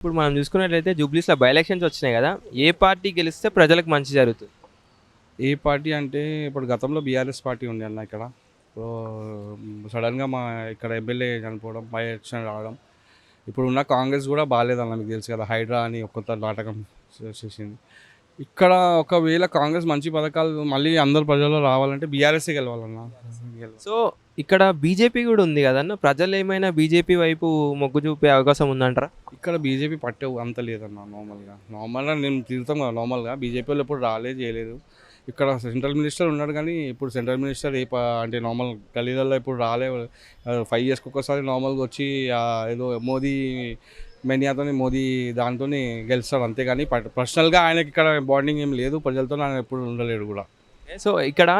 ఇప్పుడు మనం చూసుకున్నట్లయితే జూబ్లీస్‌లో బై ఎలక్షన్స్ వచ్చినాయి గదా! ఏ పార్టీ గెలిస్తే ప్రజలకు మంచి జరుగుతుంది? ఏ పార్టీ అంటే ఇప్పుడు గతంలో బీఆర్ఎస్ పార్టీ ఉండే అన్న ఇక్కడ. సో, సడన్‌గా మా ఇక్కడ ఎమ్మెల్యే చనిపోవడం, బై ఎలక్షన్ రావడం. ఇప్పుడున్న కాంగ్రెస్ కూడా బాలేదన్న మీకు తెలుసు కదా! హైడ్రా అని ఒక కొత్త నాటకం చేసింది. ఇక్కడ ఒకవేళ కాంగ్రెస్ మంచి పథకాలు మళ్ళీ అందరు ప్రజల్లో రావాలంటే బీఆర్ఎస్సే గెలవాలన్న. సో, ఇక్కడ బీజేపీ గూడా ఉంది గదన్న! ప్రజలేమైనా బీజేపీ వైపు మొగ్గు చూపే అవకాశం ఉందంటారా? ఇక్కడ బీజేపీ పట్టే అంత లేదన్న నార్మల్‌గా నేను తిరుగుతాం కదా! నార్మల్‌గా బీజేపీ వాళ్ళు ఎప్పుడు రాలేదు, చేయలేదు. ఇక్కడ సెంట్రల్ మినిస్టర్ ఉన్నాడు కానీ ఇప్పుడు సెంట్రల్ మినిస్టర్ అంటే నార్మల్ గల్లీలలో ఇప్పుడు రాలే. 5 ఇయర్స్‌కి ఒకసారి నార్మల్‌గా వచ్చి ఏదో మోదీ మెనియాతోని మోదీ దాంతోని గెలుస్తాడు అంతేగాని పర్సనల్‌గా ఆయనకి ఇక్కడ బాండింగ్ ఏం లేదు. ప్రజలతో ఆయన ఎప్పుడు ఉండలేడు కూడా. సో, ఇక్కడ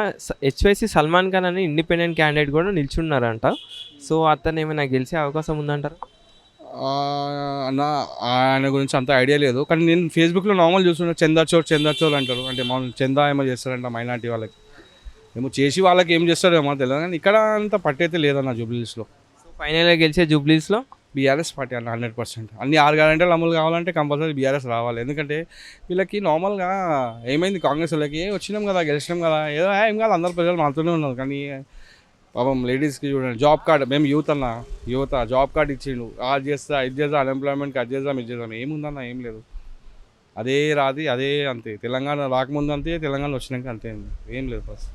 హెచ్‌వైసీ సల్మాన్ ఖాన్ అని ఇండిపెండెంట్ క్యాండిడేట్ గూడా నిల్చున్నారంట. సో, అతనేమైనా గెలిచే అవకాశం ఉందంటారా? అన్న ఆయన గురించి అంత ఐడియా లేదు. కానీ నేను ఫేస్‌బుక్‌లో నార్మల్ చూస్తున్నా చందా చోర్ అంటారు. అంటే మామూలు చందా ఏమో చేస్తారంట మైనారిటీ వాళ్ళకి. ఏమో చేసి వాళ్ళకి ఏం చేస్తాడేమో తెలియదు కానీ ఇక్కడ అంత పట్టయితే లేదన్న జూబ్లీహిల్స్‌లో. సో, ఫైనల్‌గా గెలిచే జూబ్లీస్‌లో బీఆర్ఎస్ పార్టీ అన్న 100%. అన్ని 6 గ్యారంటీలు అమలు కావాలంటే కంపల్సరీ బీఆర్ఎస్ రావాలి. ఎందుకంటే వీళ్ళకి నార్మల్‌గా ఏమైంది కాంగ్రెస్ వాళ్ళకి వచ్చినాం కదా, గెలిచినాం కదా, ఏదో ఏం కాదు అందరు ప్రజలు మాతోనే ఉన్నారు. కానీ పాపం లేడీస్కి చూడండి జాబ్ కార్డ్ మేము యువత జాబ్ కార్డ్ ఇచ్చిండు. అది చేస్తా ఇది చేస్తా అన్ఎంప్లాయ్మెంట్కి అది చేద్దాం ఇది చేద్దాం ఏముందన్న ఏం లేదు. అదే రాది అదే అంతే. తెలంగాణ రాకముందు అంతే, తెలంగాణ వచ్చినాక అంతే ఏం లేదు ఫస్ట్.